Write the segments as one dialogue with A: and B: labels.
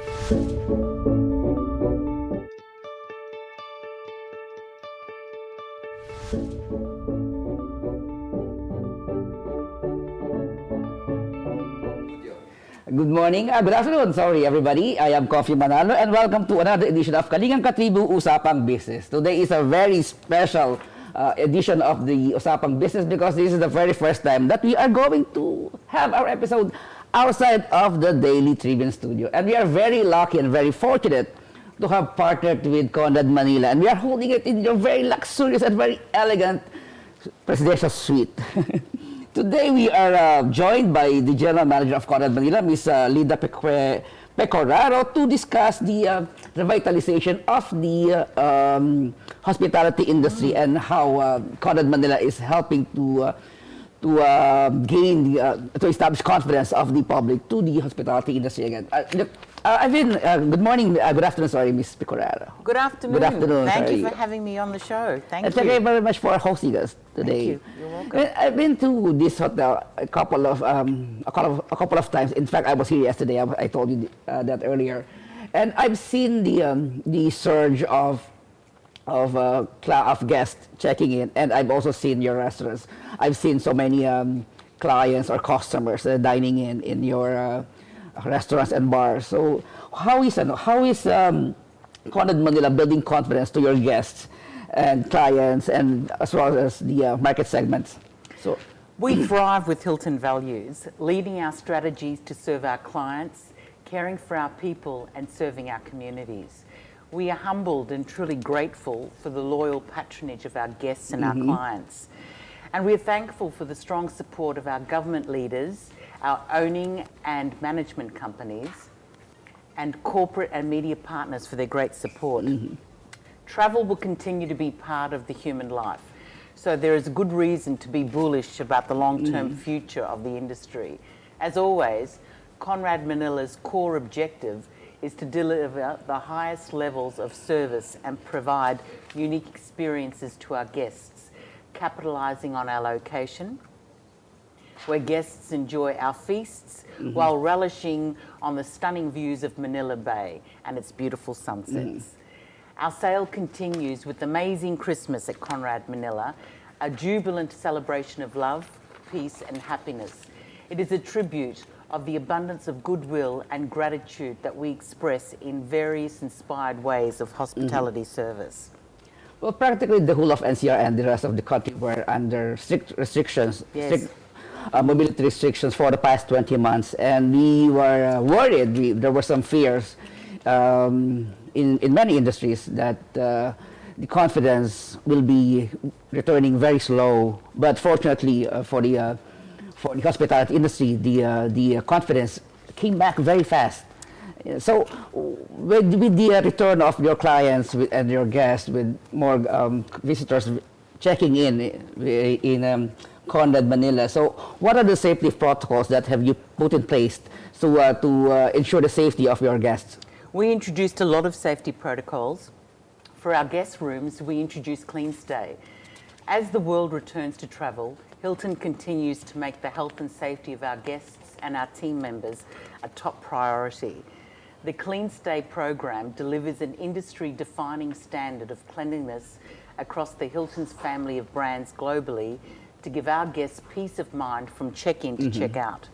A: Good morning, good afternoon, sorry everybody. I am Komfie Manalo and welcome to another edition of Kalingang Katribu, Usapang Business. Today is a very special edition of the Usapang Business because this is the very first time that we are going to have our episode outside of the Daily Tribune studio. And we are very lucky and very fortunate to have partnered with Conrad Manila, and we are holding it in your very luxurious and very elegant presidential suite. Today we are joined by the General Manager of Conrad Manila, Ms. Linda Pecoraro, to discuss the revitalization of the hospitality industry and how Conrad Manila is helping to establish confidence of the public to the hospitality industry again. Good morning, good afternoon, sorry, Ms. Pecoraro.
B: Good afternoon.
A: Good afternoon.
B: Thank you for having me on the show. Thank you.
A: Thank you very much for hosting us today.
B: Thank you. You're welcome.
A: I've been to this hotel a couple of times. In fact, I was here yesterday. I told you that earlier, and I've seen the surge of guests checking in, and I've also seen your restaurants. I've seen so many clients or customers dining in your restaurants and bars. So how is Conrad Manila building confidence to your guests and clients, and as well as the market segments? So
B: we thrive with Hilton values, leading our strategies to serve our clients, caring for our people, and serving our communities. We are humbled and truly grateful for the loyal patronage of our guests and our clients. And we're thankful for the strong support of our government leaders, our owning and management companies, and corporate and media partners for their great support. Travel will continue to be part of the human life, so there is good reason to be bullish about the long-term future of the industry. As always, Conrad Manila's core objective is to deliver the highest levels of service and provide unique experiences to our guests, capitalizing on our location, where guests enjoy our feasts while relishing on the stunning views of Manila Bay and its beautiful sunsets. Our sale continues with amazing Christmas at Conrad Manila, a jubilant celebration of love, peace, and happiness. It is a tribute of the abundance of goodwill and gratitude that we express in various inspired ways of hospitality service.
A: well, practically the whole of NCR and the rest of the country were under strict restrictions, strict mobility restrictions for the past 20 months, and we were worried. There were some fears in many industries that the confidence will be returning very slow. But fortunately for the hospitality industry, the confidence came back very fast. So with the return of your clients and your guests, with more visitors checking in Conrad Manila, so what are the safety protocols that have you put in place to ensure the safety of your guests?
B: We introduced a lot of safety protocols. For our guest rooms, we introduced Clean Stay. As the world returns to travel, Hilton continues to make the health and safety of our guests and our team members a top priority. The Clean Stay program delivers an industry-defining standard of cleanliness across the Hilton's family of brands globally to give our guests peace of mind from check-in to check-out.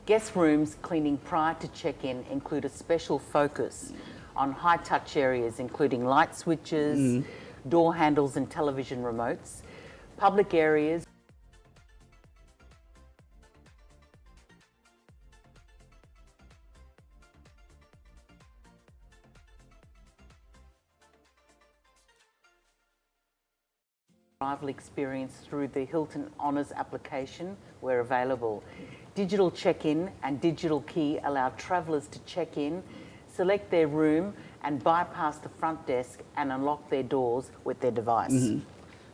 B: Guest rooms cleaning prior to check-in include a special focus on high-touch areas including light switches, door handles and television remotes, public areas, arrival experience through the Hilton Honors application where available. Digital check-in and digital key allow travellers to check in, select their room and bypass the front desk and unlock their doors with their device.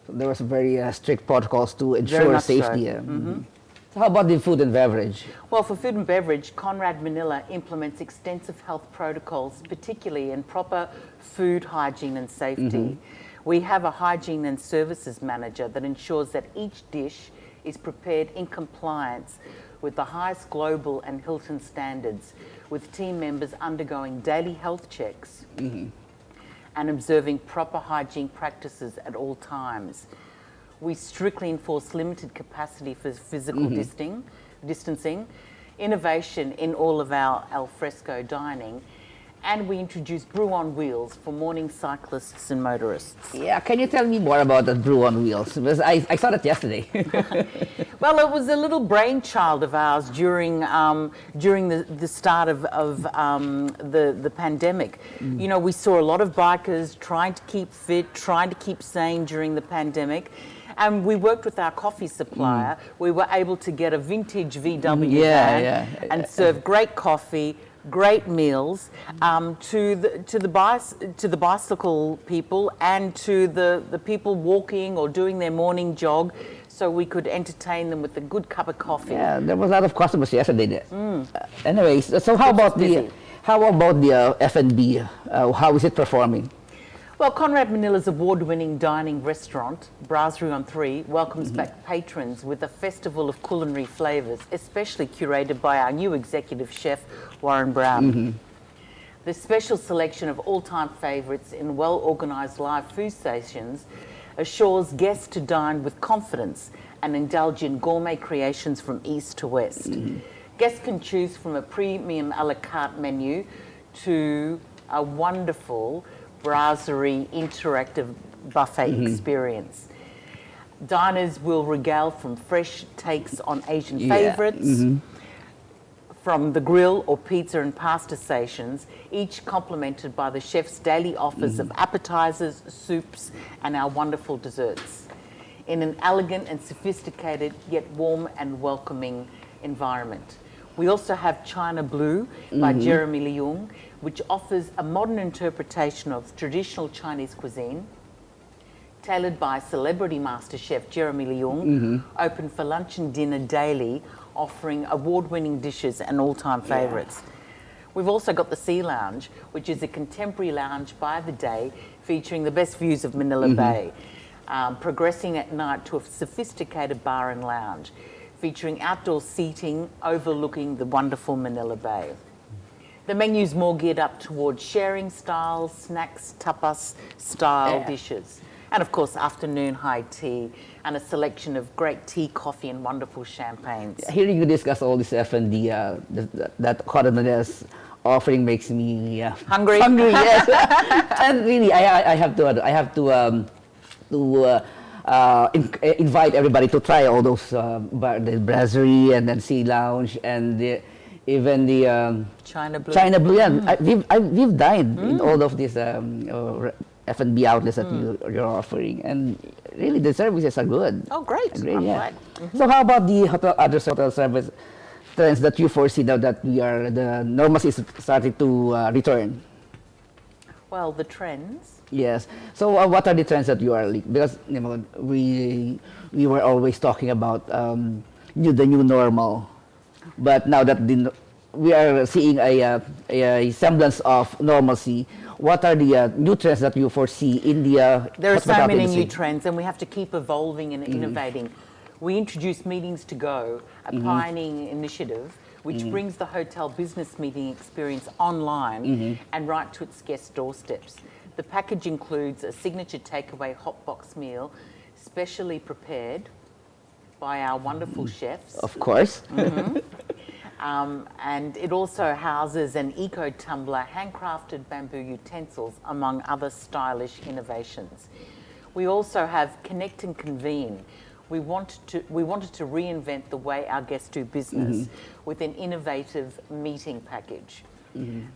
A: So there was very strict protocols to ensure safety.
B: So.
A: So how about the food and beverage?
B: Well, for food and beverage, Conrad Manila implements extensive health protocols, particularly in proper food hygiene and safety. We have a hygiene and services manager that ensures that each dish is prepared in compliance with the highest global and Hilton standards, with team members undergoing daily health checks and observing proper hygiene practices at all times. We strictly enforce limited capacity for physical distancing, innovation in all of our al fresco dining, and we introduce brew on wheels for morning cyclists and motorists.
A: Yeah, can you tell me more about the brew on wheels? Because I saw that yesterday.
B: Well, it was a little brainchild of ours during the start of the pandemic. You know, we saw a lot of bikers trying to keep fit, trying to keep sane during the pandemic. And we worked with our coffee supplier. We were able to get a vintage VW van and serve great coffee, great meals to the bicycle people and to the people walking or doing their morning jog, so we could entertain them with a good cup of coffee.
A: Yeah, there was a lot of customers yesterday there. Anyways, so how about the F&B? How is it performing?
B: Well, Conrad Manila's award-winning dining restaurant, Brasserie on 3, welcomes back patrons with a festival of culinary flavours, especially curated by our new executive chef, Warren Brown. The special selection of all-time favourites in well-organised live food stations assures guests to dine with confidence and indulge in gourmet creations from east to west. Guests can choose from a premium a la carte menu to a wonderful brasserie interactive buffet experience. Diners will regale from fresh takes on Asian favourites, from the grill or pizza and pasta stations, each complemented by the chef's daily offers of appetizers, soups, and our wonderful desserts, in an elegant and sophisticated yet warm and welcoming environment. We also have China Blue by Jeremy Leung, which offers a modern interpretation of traditional Chinese cuisine, tailored by celebrity master chef Jeremy Leung, open for lunch and dinner daily, offering award-winning dishes and all-time favourites. We've also got the Sea Lounge, which is a contemporary lounge by the day, featuring the best views of Manila Bay, progressing at night to a sophisticated bar and lounge, featuring outdoor seating overlooking the wonderful Manila Bay. The menu's more geared up towards sharing styles, snacks, tapas style dishes. And of course, afternoon high tea and a selection of great tea, coffee, and wonderful champagnes.
A: Hearing you discuss all this F&D, that Conrad Manila's offering makes me
B: Hungry?
A: Hungry, yes. And really, I have to invite everybody to try all those the brasserie and then Sea Lounge and even the
B: China Blue.
A: China Blue. Yeah, we've dined in all of these F&B outlets that you're offering, and really the services are good.
B: Oh, great!
A: Great,
B: I'm
A: yeah.
B: glad.
A: So how about the other hotel service trends that you foresee now that the normalcy is starting to return?
B: Well, the trends.
A: Yes. So what are the trends that you are because we were always talking about the new normal, but now that we are seeing a semblance of normalcy, what are the new trends that you foresee in the
B: There are so
A: hospitality
B: many
A: industry?
B: new trends, and we have to keep evolving and innovating. We introduced Meetings to Go, a pioneering initiative which brings the hotel business meeting experience online and right to its guest doorsteps. The package includes a signature takeaway hot box meal, specially prepared by our wonderful chefs.
A: Of course.
B: And it also houses an eco-tumbler, handcrafted bamboo utensils, among other stylish innovations. We also have Connect and Convene. We wanted to reinvent the way our guests do business with an innovative meeting package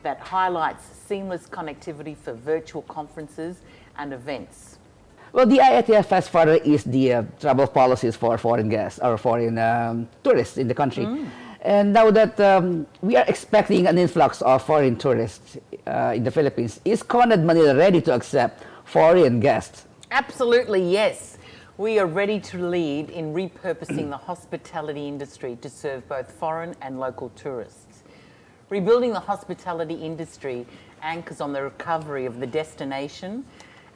B: that highlights seamless connectivity for virtual conferences and events.
A: Well, the IATF as far is the travel policies for foreign guests or foreign tourists in the country. And now that we are expecting an influx of foreign tourists in the Philippines, is Conrad Manila ready to accept foreign guests?
B: Absolutely, yes. We are ready to lead in repurposing the hospitality industry to serve both foreign and local tourists. Rebuilding the hospitality industry anchors on the recovery of the destination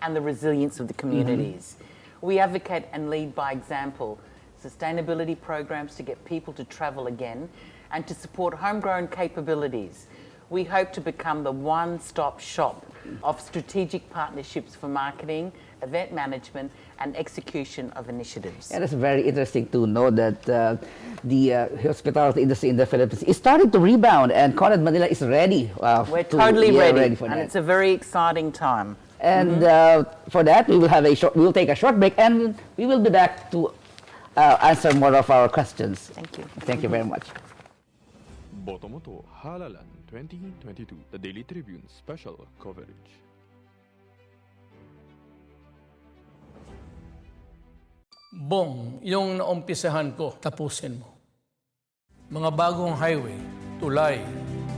B: and the resilience of the communities. We advocate and lead by example, sustainability programs to get people to travel again, and to support homegrown capabilities. We hope to become the one-stop shop of strategic partnerships for marketing, event management, and execution of initiatives.
A: And it's very interesting to know that the hospitality industry in the Philippines is starting to rebound, and Conrad Manila is ready.
B: We're totally ready,
A: for
B: and
A: that.
B: it's a very exciting time.
A: And for that, we will take a short break, and we will be back to answer more of our questions.
B: Thank you.
A: Thank you very much.
C: Botomoto Halalan 2022, the Daily Tribune special coverage.
D: Bong, yung naumpisahan ko, tapusin mo. Mga bagong highway, tulay,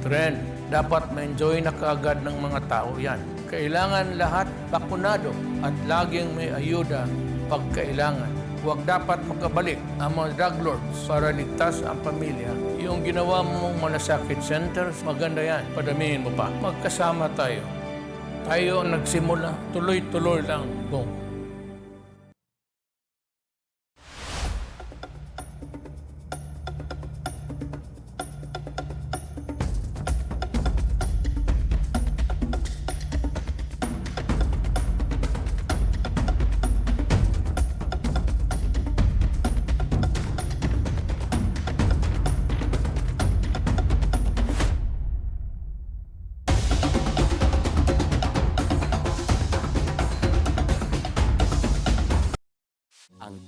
D: tren, dapat ma-enjoy na kaagad ng mga tao yan. Kailangan lahat bakunado at laging may ayuda pag kailangan. Huwag dapat makabalik ang mga drug lords para ligtas ang pamilya. Yung ginawa mong malasakit centers, maganda yan. Padamihin mo pa. Magkasama tayo. Tayo ang nagsimula, tuloy-tuloy lang, Bong.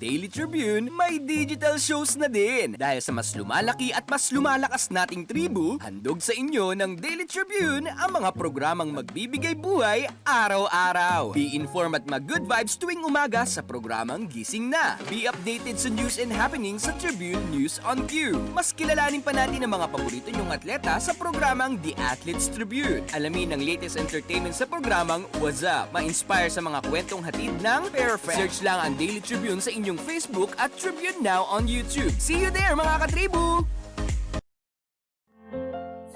E: Daily Tribune, may digital shows na din. Dahil sa mas lumalaki at mas lumalakas nating tribu, handog sa inyo ng Daily Tribune ang mga programang magbibigay buhay araw-araw. Be informed at mag-good vibes tuwing umaga sa programang Gising Na. Be updated sa news and happenings sa Tribune News on Cue. Mas kilalanin pa natin ang mga paborito nyong atleta sa programang The Athletes Tribune. Alamin ang latest entertainment sa programang What's Up. Ma-inspire sa mga kwentong hatid ng Perfect. Search lang ang Daily Tribune sa inyong Facebook at Tribune Now on YouTube. See you there, mga katribu!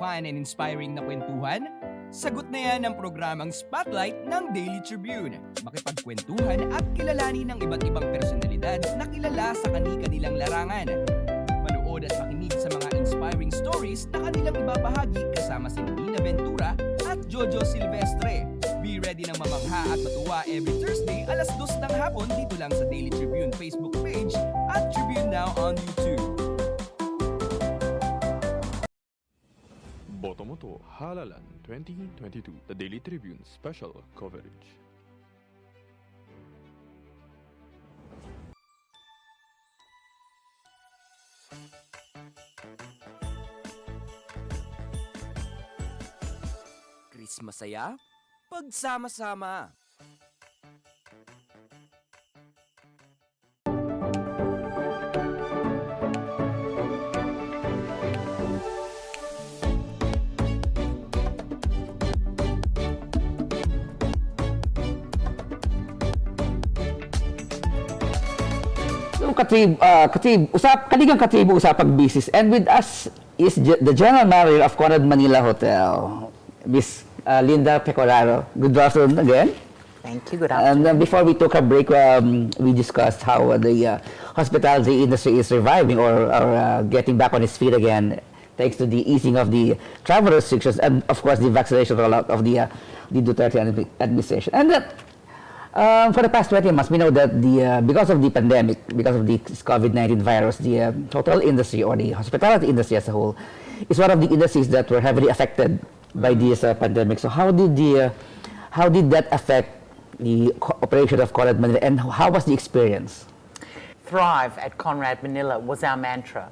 E: Fun and inspiring na kwentuhan? Sagot na yan ang programang Spotlight ng Daily Tribune. Makipagkwentuhan at kilalanin ng iba't ibang personalidad na kilala sa kani-kanilang larangan. Manood at makinig sa mga inspiring stories na kanilang ibabahagi kasama si Nina Ventura at Jojo Silvestre. Be ready ng mamangha at matuwa every Thursday alas 2 ng hapon dito lang sa Daily Tribune Facebook page at Tribune Now on YouTube.
C: Botomoto Halalan 2022, the Daily Tribune special coverage.
E: Chris Masaya, pagsama-sama.
A: So, Kalingang Katribu, Usapang Business, and with us is the General Manager of Conrad Manila Hotel, Miss Linda Pecoraro. Good afternoon again.
B: Thank you. Good afternoon.
A: And before we took a break, we discussed how the hospitality industry is reviving or getting back on its feet again, thanks to the easing of the travel restrictions and, of course, the vaccination rollout of the Duterte administration. And for the past 20 months, we know that because of the pandemic, because of the COVID-19 virus, the hotel industry or the hospitality industry as a whole is one of the industries that were heavily affected by this pandemic. So how did that affect the operation of Conrad Manila, and how was the experience?
B: Thrive at Conrad Manila was our mantra.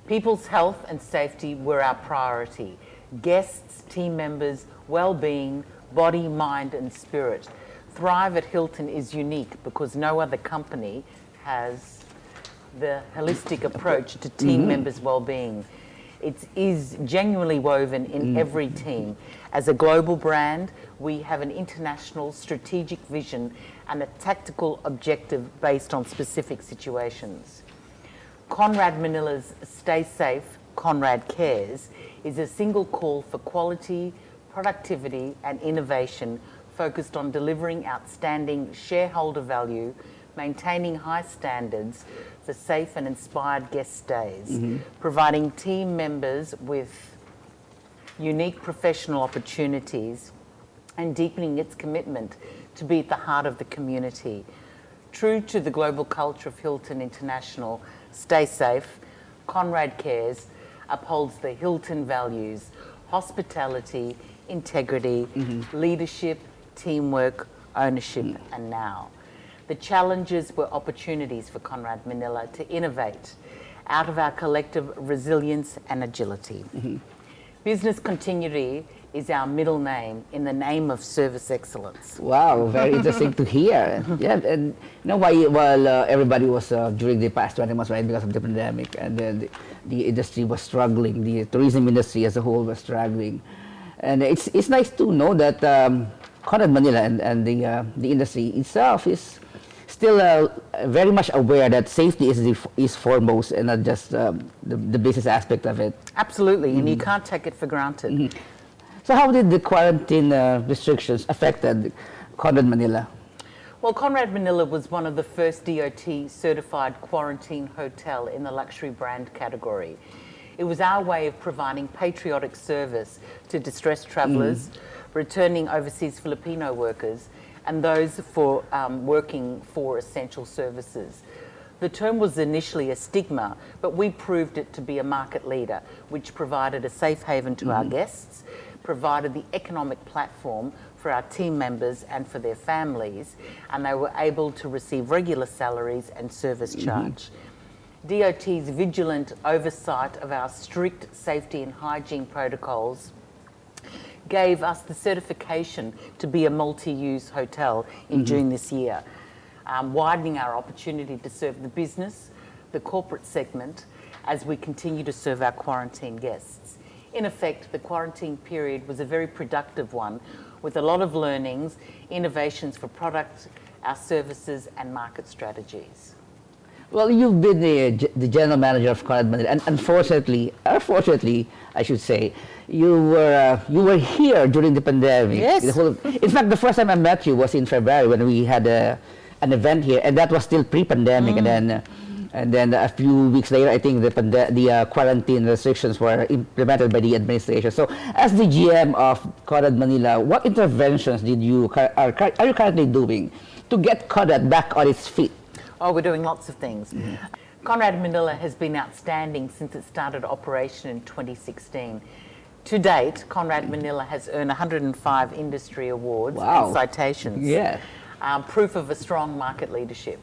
B: People's health and safety were our priority. Guests, team members, well-being, body, mind and spirit. Thrive at Hilton is unique because no other company has the holistic approach to team members' well-being. It is genuinely woven in every team. As a global brand, we have an international strategic vision and a tactical objective based on specific situations. Conrad Manila's Stay Safe, Conrad Cares is a single call for quality, productivity and innovation focused on delivering outstanding shareholder value, maintaining high standards, for safe and inspired guest stays, providing team members with unique professional opportunities and deepening its commitment to be at the heart of the community. True to the global culture of Hilton International, stay safe, Conrad Cares upholds the Hilton values: hospitality, integrity, leadership, teamwork, ownership, and now. The challenges were opportunities for Conrad Manila to innovate out of our collective resilience and agility. Business continuity is our middle name in the name of service excellence.
A: Wow, very interesting to hear. Yeah, and you know why? Well, everybody was during the past 20 months, right, because of the pandemic, and then the industry was struggling. The tourism industry as a whole was struggling, and it's nice to know that Conrad Manila and the industry itself is still very much aware that safety is foremost and not just the business aspect of it.
B: Absolutely, and you can't take it for granted.
A: So how did the quarantine restrictions affected Conrad Manila?
B: Well, Conrad Manila was one of the first DOT certified quarantine hotel in the luxury brand category. It was our way of providing patriotic service to distressed travellers, returning overseas Filipino workers, and those for working for essential services. The term was initially a stigma, but we proved it to be a market leader, which provided a safe haven to our guests, provided the economic platform for our team members and for their families, and they were able to receive regular salaries and service charge. DOT's vigilant oversight of our strict safety and hygiene protocols gave us the certification to be a multi-use hotel in June this year, widening our opportunity to serve the business, the corporate segment, as we continue to serve our quarantine guests. In effect, the quarantine period was a very productive one, with a lot of learnings, innovations for products, our services, and market strategies.
A: Well, you've been the general manager of Conrad Manila, and unfortunately, I should say, you were here during the pandemic.
B: Yes.
A: In fact, the first time I met you was in February when we had an event here, and that was still pre-pandemic, and then a few weeks later, I think the quarantine restrictions were implemented by the administration. So, as the GM of Conrad Manila, what interventions are you currently doing to get Conrad back on its feet?
B: Oh, we're doing lots of things. Conrad Manila has been outstanding since it started operation in 2016. To date, Conrad Manila has earned 105 industry awards and citations.
A: Yeah.
B: Proof of a strong market leadership.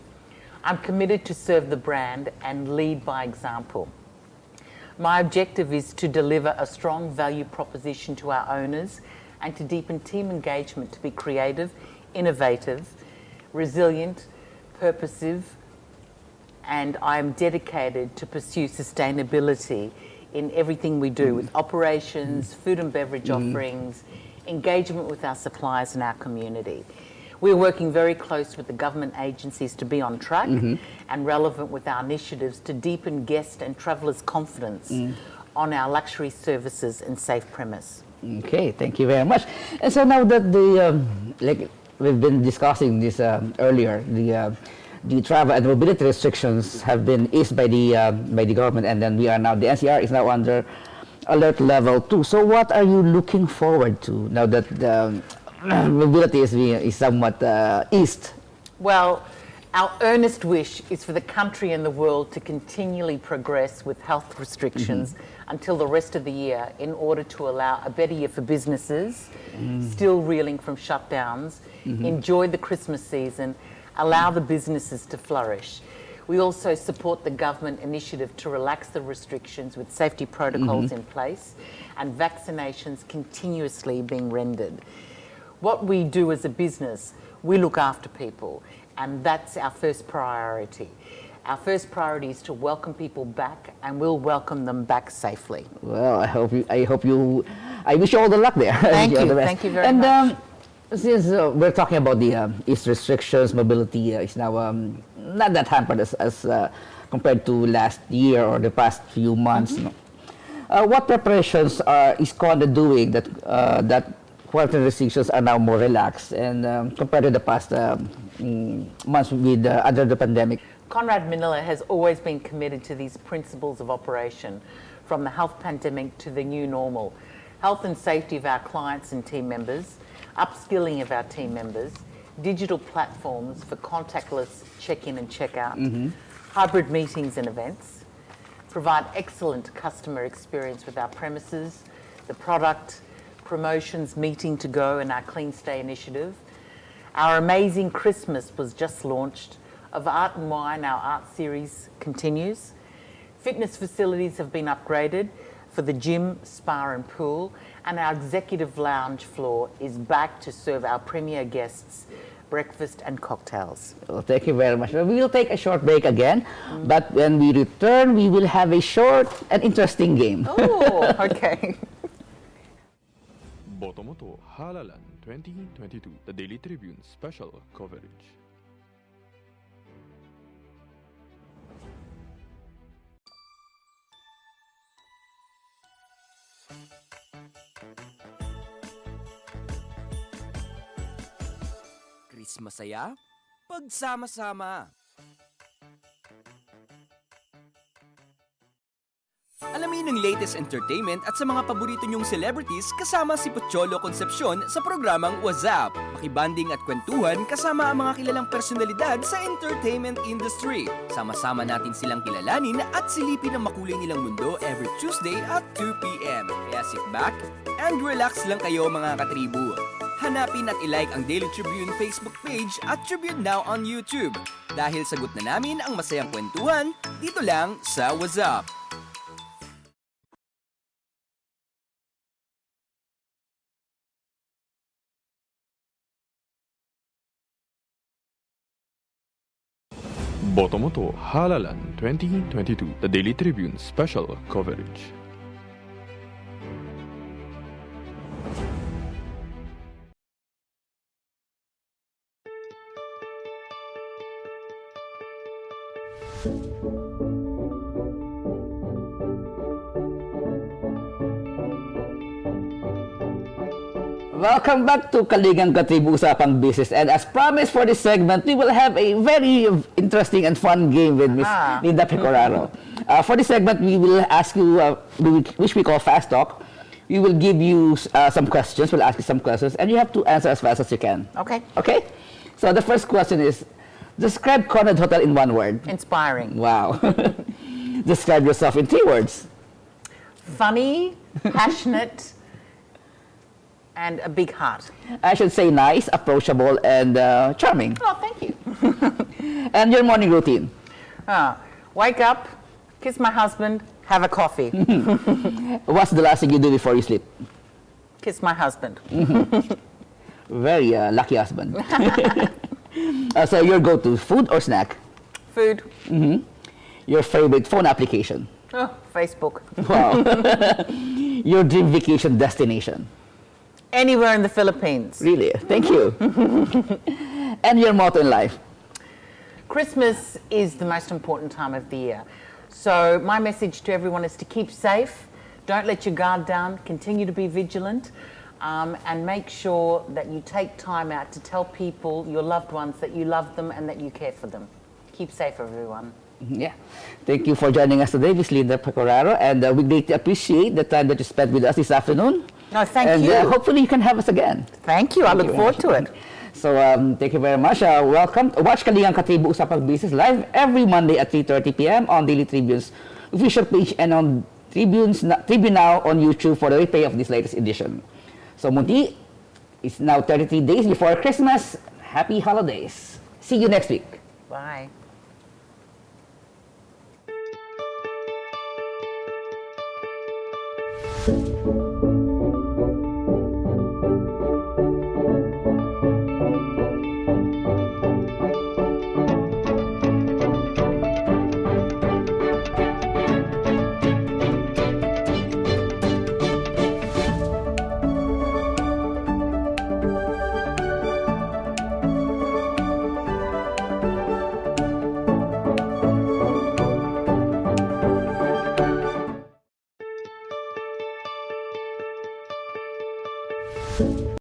B: I'm committed to serve the brand and lead by example. My objective is to deliver a strong value proposition to our owners and to deepen team engagement to be creative, innovative, resilient, purposive, and I'm dedicated to pursue sustainability in everything we do with operations, food and beverage offerings, engagement with our suppliers and our community. We're working very close with the government agencies to be on track and relevant with our initiatives to deepen guest and travellers' confidence on our luxury services and safe premise.
A: Okay, thank you very much. And so now that like we've been discussing this earlier, the travel and mobility restrictions have been eased by the government, and then the NCR is now under alert level 2. So what are you looking forward to now that the mobility is somewhat eased?
B: Well, our earnest wish is for the country and the world to continually progress with health restrictions until the rest of the year in order to allow a better year for businesses, still reeling from shutdowns, enjoy the Christmas season, allow the businesses to flourish. We also support the government initiative to relax the restrictions with safety protocols in place and vaccinations continuously being rendered. What we do as a business, we look after people, and that's our first priority. Our first priority is to welcome people back, and we'll welcome them back safely.
A: Well, I wish you all the luck there.
B: Thank you. Thank you very much.
A: Since we're talking about the ease restrictions, mobility is now not that hampered as compared to last year or the past few months. No? What preparations is Conrad doing that quarantine restrictions are now more relaxed and compared to the past months with under the pandemic?
B: Conrad Manila has always been committed to these principles of operation, from the health pandemic to the new normal. Health and safety of our clients and team members, upskilling of our team members, digital platforms for contactless check-in and check-out, hybrid meetings and events, provide excellent customer experience with our premises, the product, promotions, meeting to go, and our Clean Stay initiative. Our amazing Christmas was just launched. Of Art and Wine, our art series continues. Fitness facilities have been upgraded for the gym, spa and pool, and our executive lounge floor is back to serve our premier guests breakfast and cocktails.
A: Well, thank you very much. We will take a short break again, but when we return, we will have a short and interesting game.
B: Oh, okay.
C: Botomoto Halalan 2022, the Daily Tribune special coverage.
E: Chris Masaya, pagsama-sama. Alamin ang latest entertainment at sa mga paborito niyong celebrities kasama si Pocholo Concepcion sa programang WhatsApp. Makibanding at kwentuhan kasama ang mga kilalang personalidad sa entertainment industry. Sama-sama natin silang kilalanin at silipin ang makulay nilang mundo every Tuesday at 2 p.m. Kaya sit back and relax lang kayo mga katribu. Hanapin at ilike ang Daily Tribune Facebook page at Tribune Now on YouTube. Dahil sagot na namin ang masayang kwentuhan dito lang sa WhatsApp.
C: Botomoto Halalan 2022, the Daily Tribune special coverage.
A: Welcome back to Kalingang Katribu, Usapang Business. And as promised for this segment, we will have a very interesting and fun game with Miss Linda Pecoraro. For this segment, we will ask you, which we call Fast Talk. We will give you some questions, we'll ask you some questions, and you have to answer as fast as you can.
B: Okay.
A: Okay? So the first question is, describe Conrad Hotel in one word.
B: Inspiring.
A: Wow. Describe yourself in 3 words.
B: Funny, passionate, and a big heart.
A: I should say nice, approachable, and charming.
B: Oh, thank you.
A: And your morning routine.
B: Wake up, kiss my husband, have a coffee.
A: What's the last thing you do before you sleep?
B: Kiss my husband.
A: Very lucky husband. So your go-to, food or snack?
B: Food.
A: Your favorite phone application?
B: Oh, Facebook.
A: Wow. Your dream vacation destination?
B: Anywhere in the Philippines.
A: Really? Thank you. And your motto in life?
B: Christmas is the most important time of the year. So my message to everyone is to keep safe, don't let your guard down, continue to be vigilant, and make sure that you take time out to tell people, your loved ones, that you love them and that you care for them. Keep safe, everyone.
A: Yeah. Thank you for joining us today, Ms. Linda Pecoraro, and we greatly appreciate the time that you spent with us this afternoon.
B: No, thank
A: and,
B: you.
A: Hopefully you can have us again.
B: Thank you. I look forward to it.
A: So thank you very much. Welcome. Watch Kalingang Katribu, Usapang Business live every Monday at 3:30 p.m. on Daily Tribune's official page and on Tribune Now on YouTube for the replay of this latest edition. So Munti, it's now 33 days before Christmas. Happy holidays. See you next week.
B: Bye.